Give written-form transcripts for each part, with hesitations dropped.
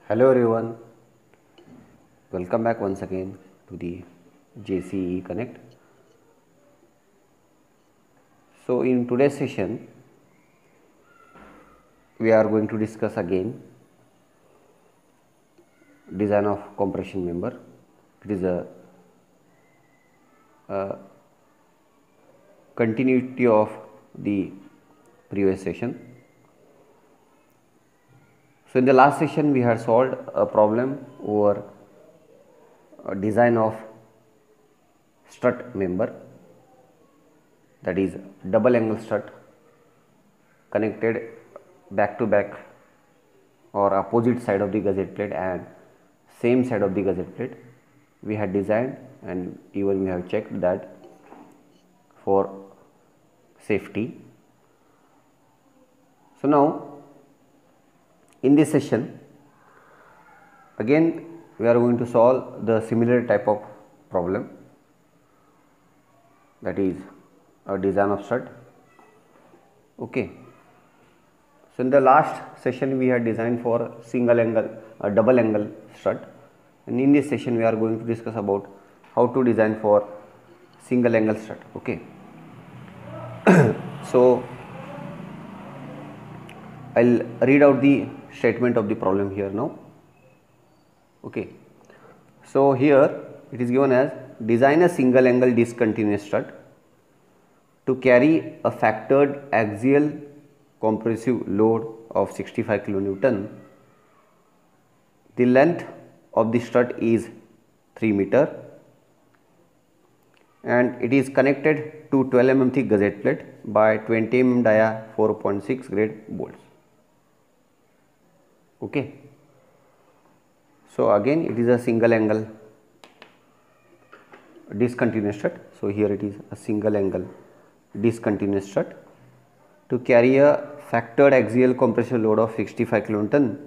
Hello everyone, welcome back once again to the JCE Connect. So in today's session we are going to discuss again design of compression member. It is a continuity of the previous session. So in the last session we had solved a problem over a design of strut member, that is double angle strut connected back to back or opposite side of the gusset plate and same side of the gusset plate. We had designed and even we have checked that for safety. So now in this session again we are going to solve the similar type of problem, that is a design of strut. Okay. So in the last session we had designed for single angle, double angle strut, and in this session we are going to discuss about how to design for single angle strut. Okay. So I'll read out the statement of the problem here now. Okay. So here it is given as design a single angle discontinuous strut to carry a factored axial compressive load of 65 kilonewton. The length of the strut is 3 meter and it is connected to 12 mm thick gusset plate by 20 mm dia 4.6 grade bolts. Okay. So again it is a single angle discontinuous strut. So here it is a single angle discontinuous strut to carry a factored axial compressive load of 65 kilonewton,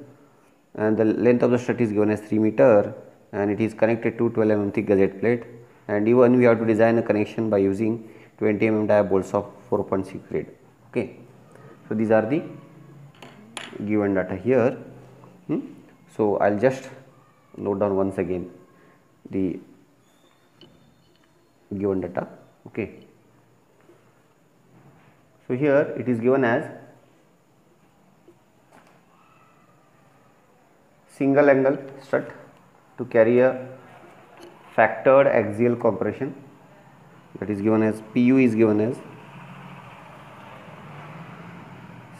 and the length of the strut is given as 3 meter and it is connected to 12 mm thick gusset plate, and even we have to design a connection by using 20 mm dia bolts of 4.6 grade. Okay. So these are the given data here. So I'll just note down once again the given data. Okay. So here it is given as single angle strut to carry a factored axial compression, that is given as PU is given as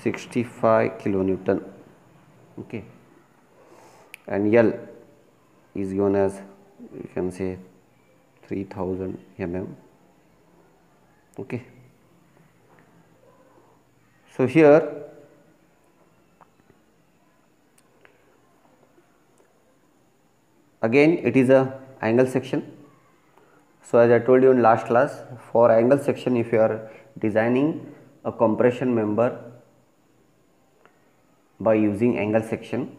65 kilonewton. Okay. And L is given as, you can say, 3000 mm. Okay. So here again it is a angle section. So as I told you in last class, for angle section if you are designing a compression member by using angle section,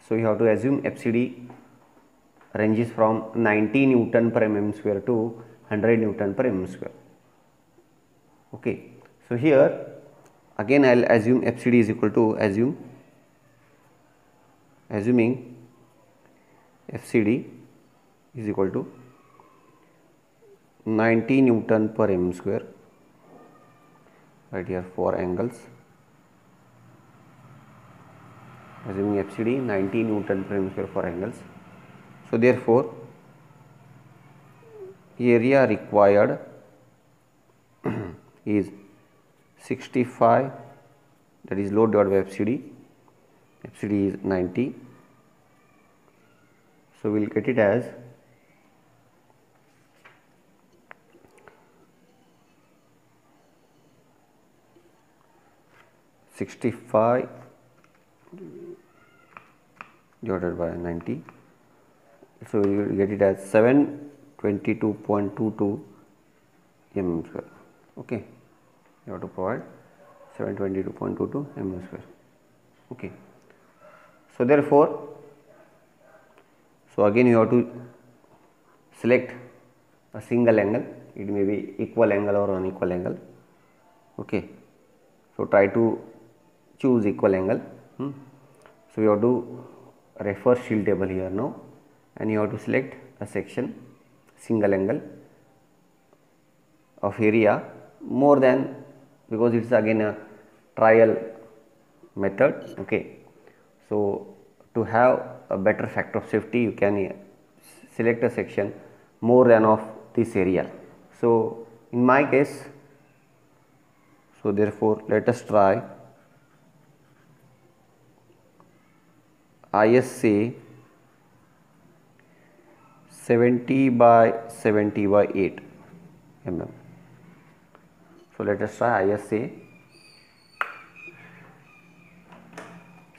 so you have to assume FCD ranges from 90 Newton per mm square to 100 Newton per mm square. Okay. So here again I will assume FCD is equal to assuming FCD is equal to 90 Newton per mm square, right here for angles, assuming FCD 90 Newton per mm square for angles. So therefore area required is 65, that is load divided by FCD. FCD is 90. So we will get it as 65 divided by 90. So we will get it as 722.22 mm square. Okay. You have to provide 722.22 mm square. Okay. So therefore, so again you have to select a single angle. It may be equal angle or unequal angle. Okay. So try to choose equal angle. So you have to refer shield table here now, and you have to select a section single angle of area more than, because it is again a trial method. Okay, so to have a better factor of safety, you can select a section more than of this area. So in my case, so therefore let us try ISA 70 by 70 by 8 mm. So let us try ISA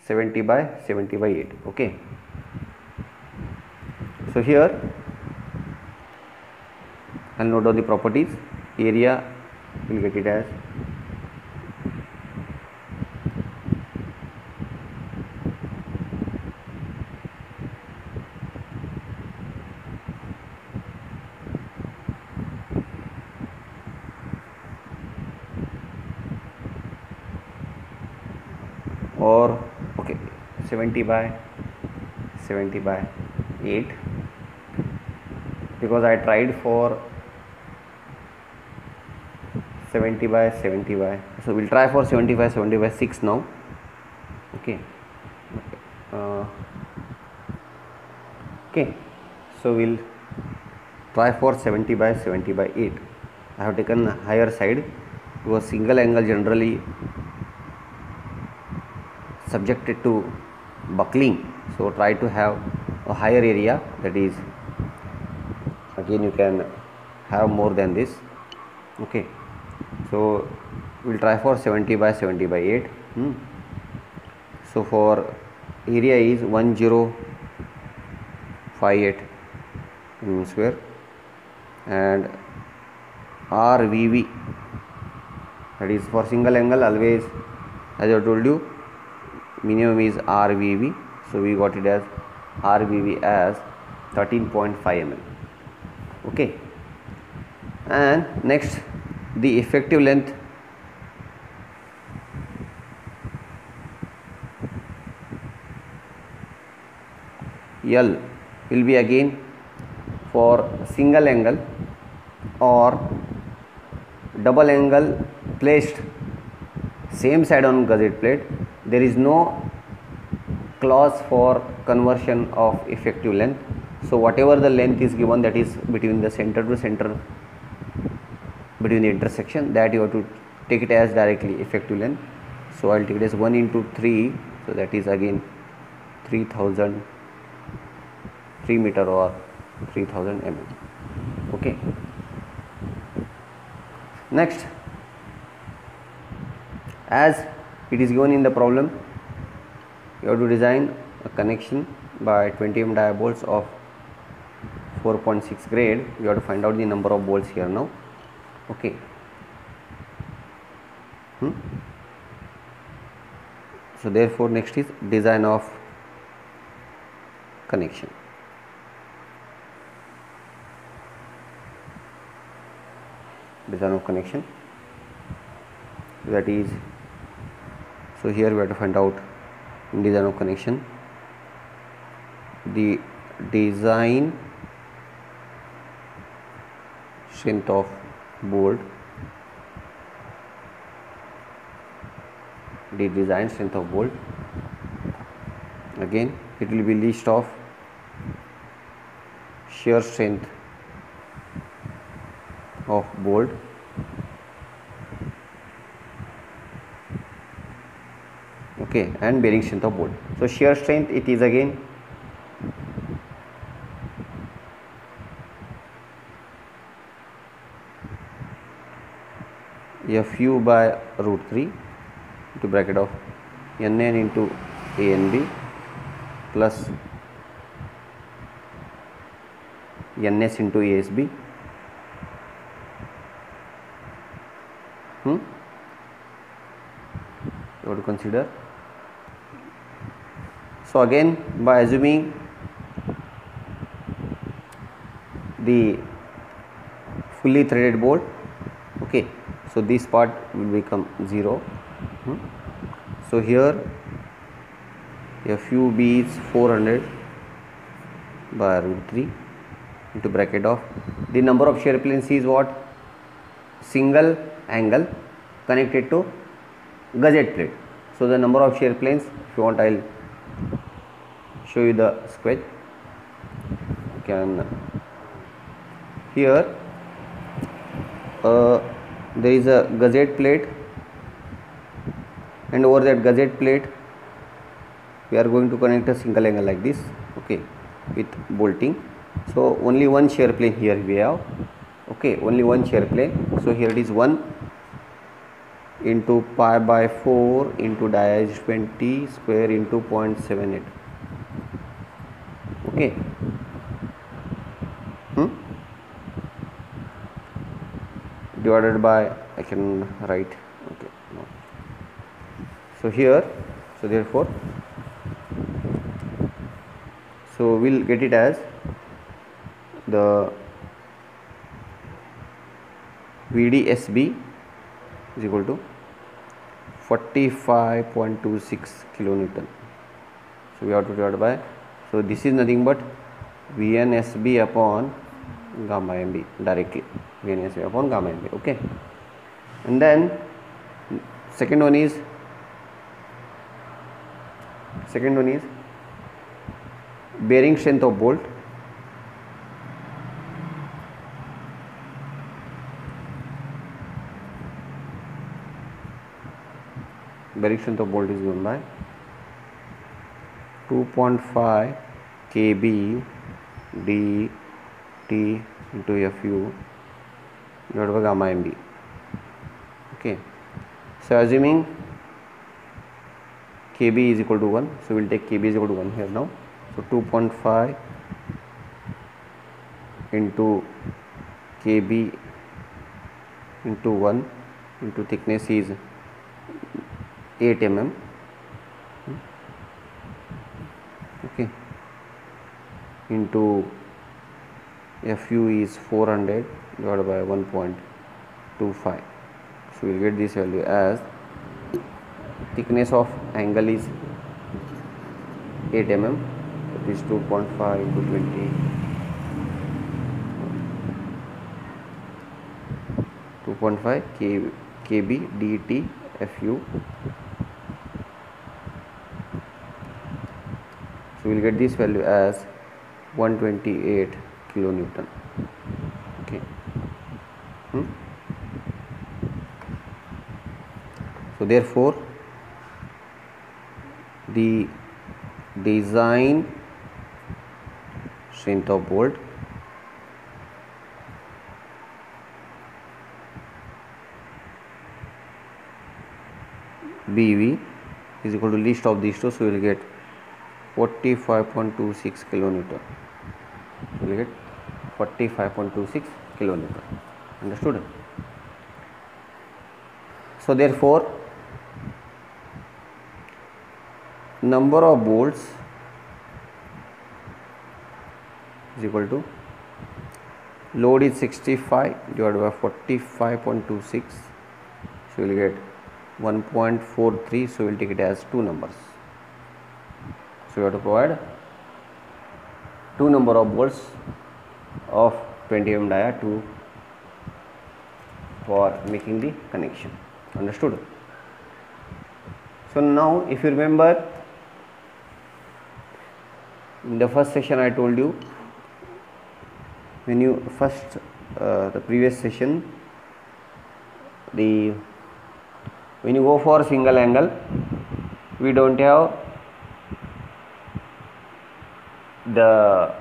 70 by 70 by 8. Okay, so here I'll note down the properties. Area will get it as or okay 70 by 70 by 8, because I tried for 70 by 70 by, so we'll try for 70 by 70 by 6 now. Okay, okay, so we'll try for 70 by 70 by 8. I have taken higher side because single angle generally subjected to buckling, so try to have a higher area, that is again you can have more than this. Okay, so we'll try for 70 by 70 by 8. So for area is 1058 mm square, and RVV, that is for single angle always, as I told you, minimum is RVV, so we got it as RVV as 13.5 mm. Okay, and next the effective length L will be again for single angle or double angle placed same side on gusset plate. There is no clause for conversion of effective length. So whatever the length is given, that is between the center to center, between the intersection, that you have to take it as directly effective length. So I will take it as 1 into 3, so that is again 3000 3 meter or 3000 mm. Okay, next, as it is given in the problem, you have to design a connection by 20 mm dia bolts of 4.6 grade. You have to find out the number of bolts here now. Okay, so therefore next is design of connection. Design of connection, that is, so here we have to find out in design of connection the design strength of bolt, the design strength of bolt. Again it will be list of shear strength of bolt, okay, and bearing strength of bolt. So shear strength, it is again Fu by root 3 into bracket of Nn into Anb plus Ns into Asb. You have to consider. So again, by assuming the fully threaded bolt, okay, so this part will become 0. So here FUB is 400 by root 3 into bracket of the number of shear planes is what? Single angle connected to gusset plate. So the number of shear planes, if you want, I'll show you the sketch. You can here there is a gusset plate, and over that gusset plate we are going to connect a single angle like this, okay, with bolting. So only one shear plane here we have, okay, only one shear plane. So here it is 1 into pi by 4 into dia is 20 square into 0.78, okay. Divided by, I can write, okay, no. So here, so therefore, so we'll get it as the VDSB is equal to 45.26 kilonewton. So we have to divide by, so this is nothing but VNSB upon gamma MB directly, VNSB upon gamma MB, okay. And then second one is bearing strength of bolt. Bearing strength of bolt is given by 2.5 kb dt into Fu divided by gamma MB, okay. So assuming kb is equal to 1, so we will take kb is equal to 1 here now. So 2.5 into kb into 1 into thickness is 8 mm, okay, into Fu is 400 divided by 1.25. So we will get this value as thickness of angle is 8 mm, that is 2.5 into 20, 2.5 kb dt Fu. So we will get this value as 128 kilonewton, okay. So therefore the design strength of bolt BV is equal to least of these two, so we will get 45.26 kilonewton. So we will get 45.26 kilonewton. Understood? So therefore number of bolts is equal to load is 65 divided by 45.26, so we will get 1.43. so we will take it as two numbers. So we have to provide two number of bolts of 20 mm dia for making the connection. Understood? So now if you remember, in the first session I told you, when you first the previous session, when you go for single angle, we don't have the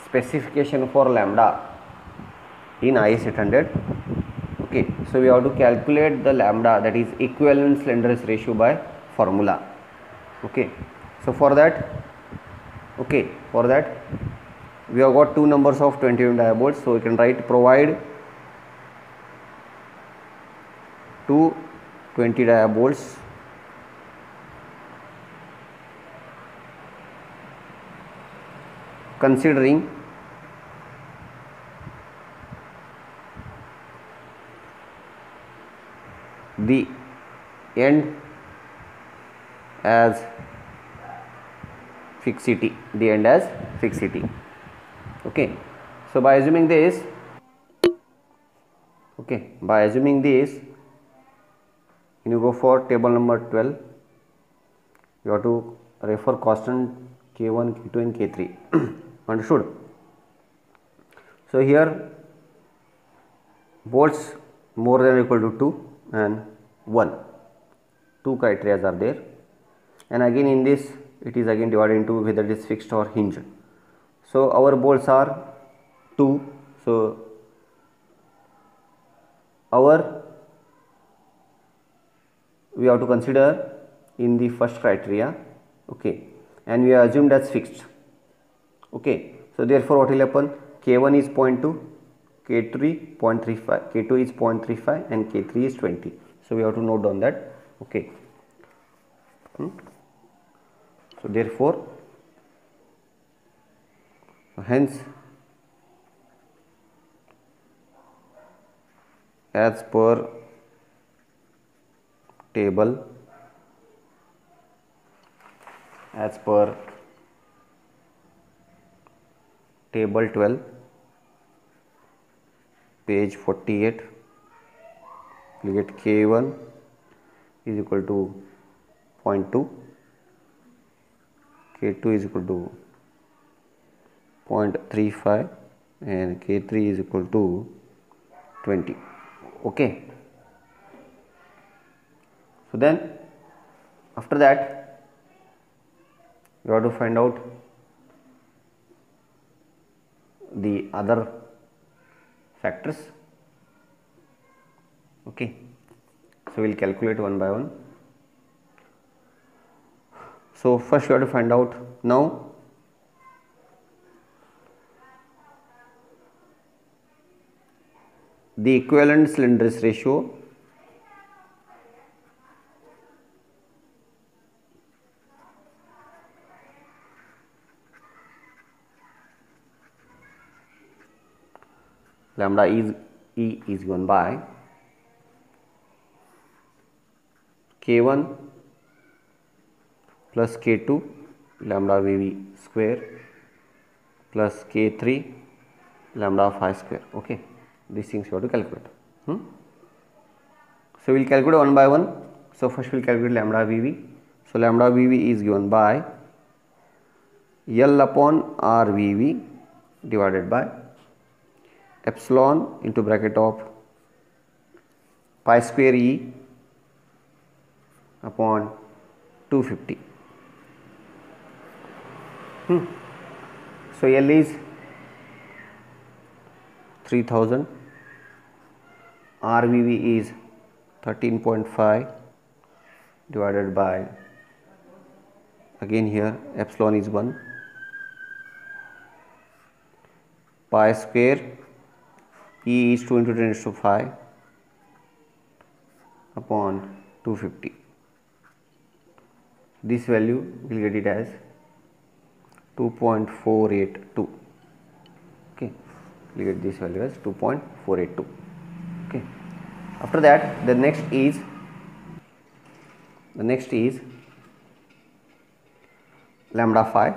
specification for lambda in IS 800, okay. So we have to calculate the lambda, that is equivalent slenderness ratio, by formula, okay. So for that, okay, for that we have got two numbers of 20 mm dia bolts, so we can write provide two 20 dia bolts considering the end as fixity, the end as fixity. Okay, so by assuming this, when you go for table number 12, you have to refer constant K1, K2 and K3. Understood? So here bolts more than or equal to 2 and 1, 2 criteria are there, and again in this it is again divided into whether it is fixed or hinged. So our bolts are 2, so we have to consider in the first criteria, okay, and we are assumed as fixed. Okay, so therefore what will happen, K1 is 0.2, K3 0.35, K2 is 0.35 and K3 is 20. So we have to note down that. Okay, so therefore, hence as per table, table 12, page 48, you get K1 is equal to 0.2, K2 is equal to 0.35 and K3 is equal to 20. Okay, so then after that you have to find out the other factors. Okay, so we will calculate one by one. So first you have to find out now the equivalent cylinders ratio lambda E is given by K1 plus K2 lambda VV square plus K3 lambda phi square. Okay, these things you have to calculate. So we will calculate one by one. So first we will calculate lambda VV. So lambda VV is given by L upon R VV divided by epsilon into bracket of pi square E upon 250. So L is 3000, RVV is 13.5 divided by, again here epsilon is 1, pi square E is 2 into 10 raised to 5 upon 250. This value will get it as 2.482. Okay, we get this value as 2.482. Okay, after that the next is lambda phi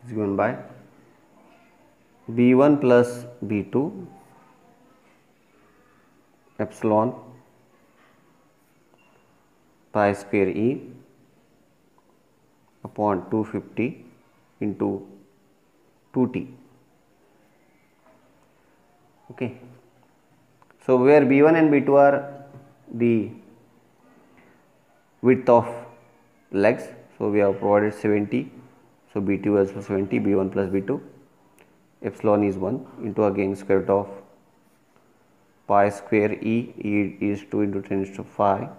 is given by B1 plus B2 epsilon pi square E upon 250 into 2t. Okay, so where B1 and B2 are the width of legs, so we have provided 70, so B2 is also 70, B1 plus B2, epsilon is 1 into again square root of pi square E is 2 into 10 raised to 5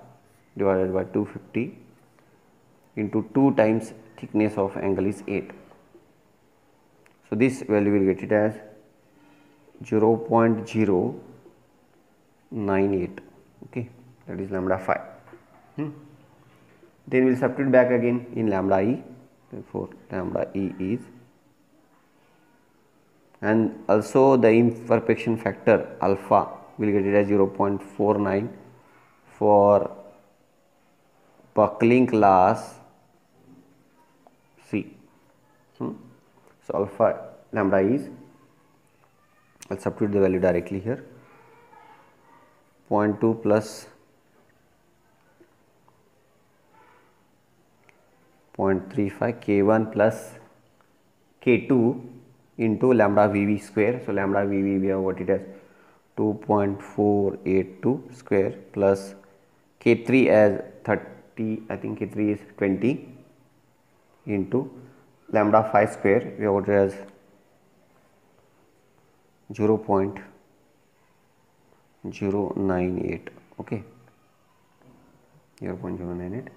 divided by 250 into 2 times thickness of angle is 8. So this value will get it as 0.098. Okay, that is lambda phi. Then we will substitute back again in lambda E. Therefore lambda E is, and also the imperfection factor alpha will get it as 0.49 for buckling class So alpha lambda is, I'll substitute the value directly here, 0.2 plus 0.35 K1 plus K2 into lambda VV square. So lambda VV we have what it as 2.482 square plus K3 as 30, I think K3 is 20 into lambda 5 square we have what it as 0.098, okay, 0.098.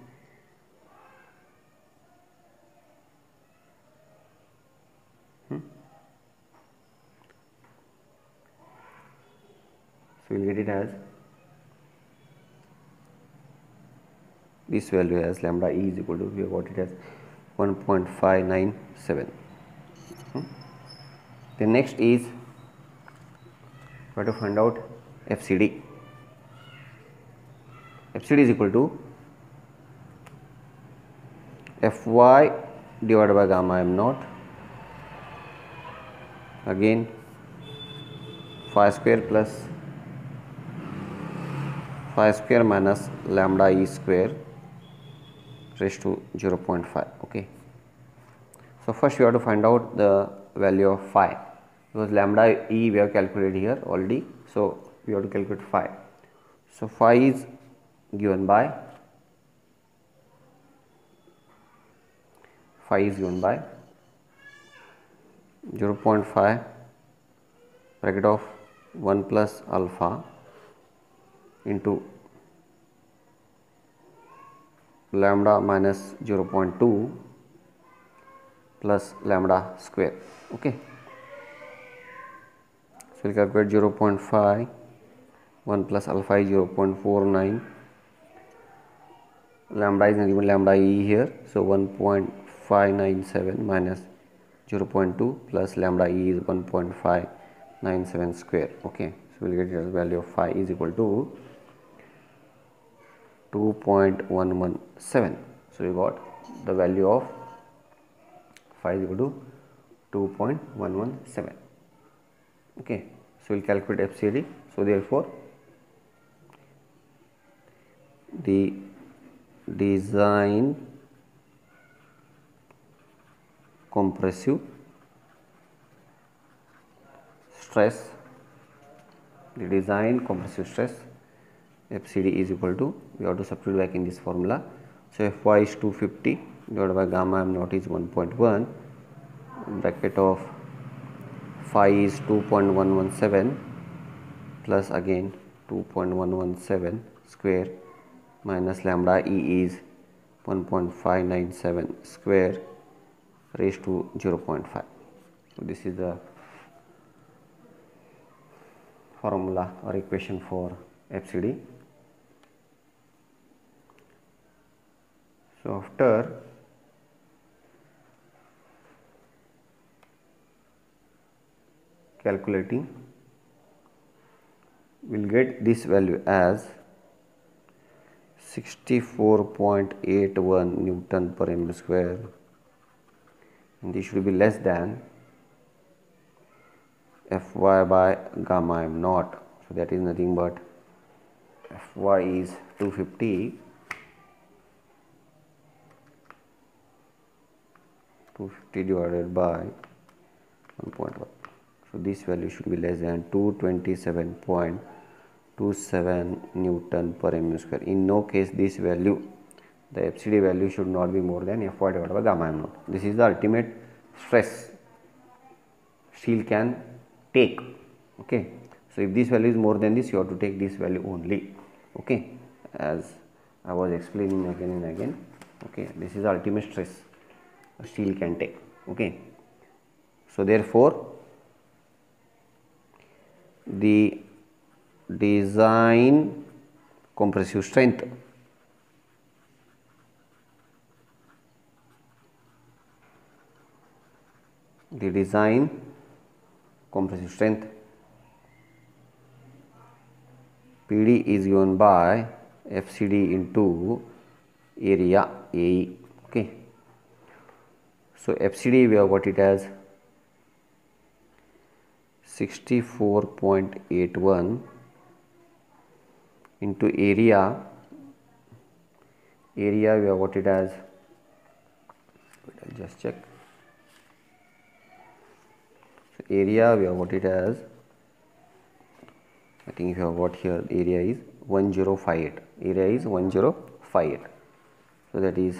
So we will get it as this value as lambda E is equal to, we have got it as 1.597. The next is we have to find out FCD. FCD is equal to Fy divided by gamma m naught, again phi square plus phi square minus lambda E square raised to 0.5, okay. So first we have to find out the value of phi, because lambda E we have calculated here already, so we have to calculate phi. So phi is given by 0.5 bracket of 1 plus alpha into lambda minus 0.2 plus lambda square, okay. So we calculate 0.5, 1 plus alpha is 0.49, lambda is given lambda E here, so 1.597 minus 0.2 plus lambda E is 1.597 square, okay. So we will get the value of phi is equal to 2.117. So we got the value of phi is equal to 2.117, okay. So we will calculate FCD. So therefore the design compressive stress, FCD is equal to, we have to substitute back in this formula. So Fy is 250 divided by gamma m naught is 1.1, bracket of phi is 2.117 plus again 2.117 square minus lambda E is 1.597 square raised to 0.5. So this is the formula or equation for FCD. So after calculating, we will get this value as 64.81 Newton per mm square, and this should be less than Fy by gamma m naught. So that is nothing but Fy is 250 divided by 1.1. So this value should be less than 227.27 Newton per mm square. In no case this value, the FCD value should not be more than Fy divided by gamma m naught. This is the ultimate stress steel can take, okay. So if this value is more than this, you have to take this value only, okay, as I was explaining again and again, okay. This is the ultimate stress a steel can take, okay. So therefore the design compressive strength PD is given by FCD into area AE, okay. So FCD we have got it as 64.81 into area we have got it as, I'll just check. So area we have got it as, I think if you have got here, area is 1058. Area is 1058. So that is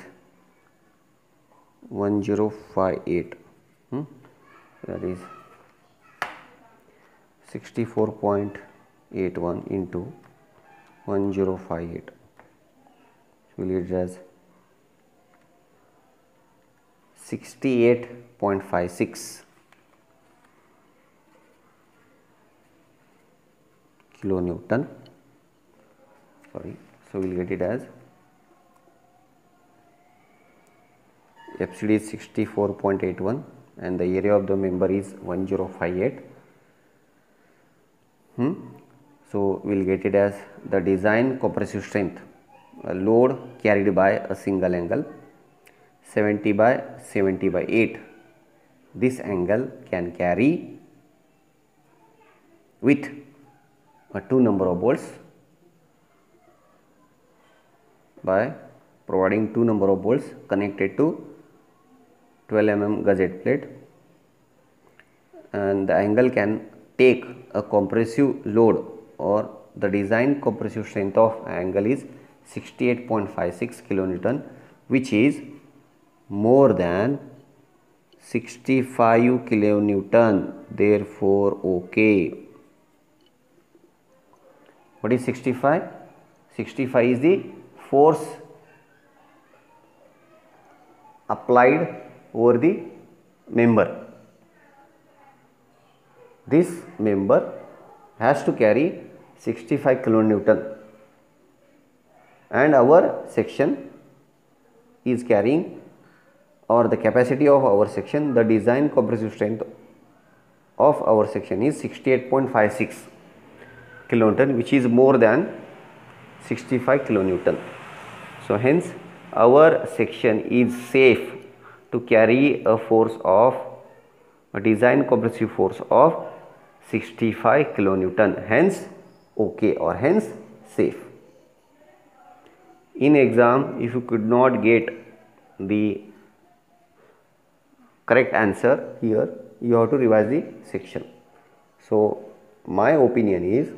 1058. That is 64.81 into 1058. We'll get it as 68.56 kilonewton. Sorry, so we'll get it as FCD is 64.81 and the area of the member is 1058. So we'll get it as the design compressive strength, load carried by a single angle 70 by 70 by 8. This angle can carry with a 2 number of bolts by providing 2 number of bolts connected to 12 mm gusset plate, and the angle can take a compressive load, or the design compressive strength of angle is 68.56 kilonewton, which is more than 65 kilonewton. Therefore, okay. What is 65? 65 is the force applied over the member. This member has to carry 65 kilonewton and our section is carrying, or the capacity of our section, the design compressive strength of our section is 68.56 kilonewton, which is more than 65 kilonewton. So hence our section is safe to carry a force of a design compressive force of 65 kilonewton, hence okay, or hence safe. In exam, if you could not get the correct answer here, you have to revise the section. So my opinion is,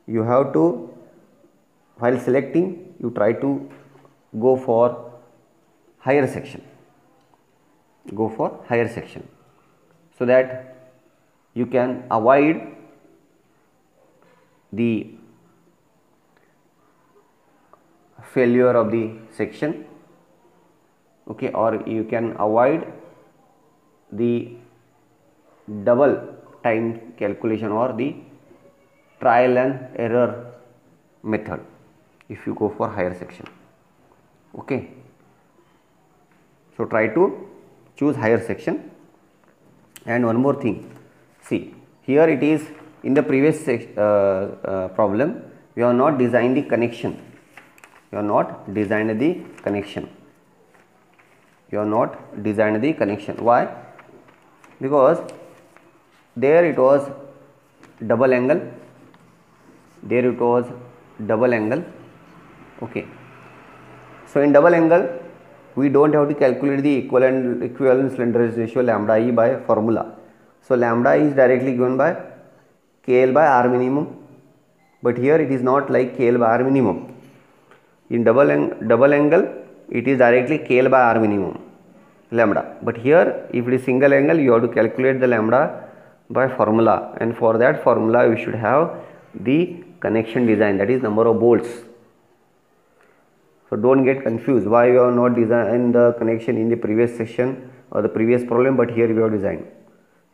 you have to, while selecting, you try to go for higher section, so that you can avoid the failure of the section, okay, or you can avoid the double time calculation or the trial and error method if you go for higher section. Okay, so try to choose higher section. And one more thing, see here it is in the previous problem, we have not designed the connection. Why? Because there it was double angle, okay. So in double angle we don't have to calculate the equivalent slenderness ratio lambda E by formula. So lambda is directly given by KL by R minimum, but here it is not like KL by R minimum. In double angle it is directly KL by R minimum lambda, but here if it is single angle you have to calculate the lambda by formula, and for that formula we should have the connection design, that is number of bolts. So don't get confused why you have not designed the connection in the previous session or the previous problem, but here we have designed.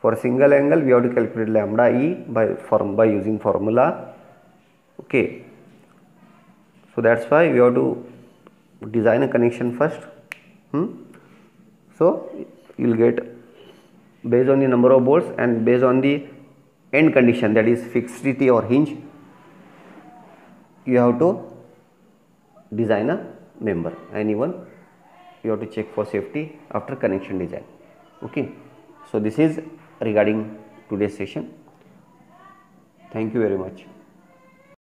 For single angle we have to calculate lambda E by using formula, okay. So that's why we have to design a connection first. So you will get based on the number of bolts and based on the end condition, that is fixity or hinge, you have to design a member, and even you have to check for safety after connection design, okay. So this is regarding today's session. Thank you very much.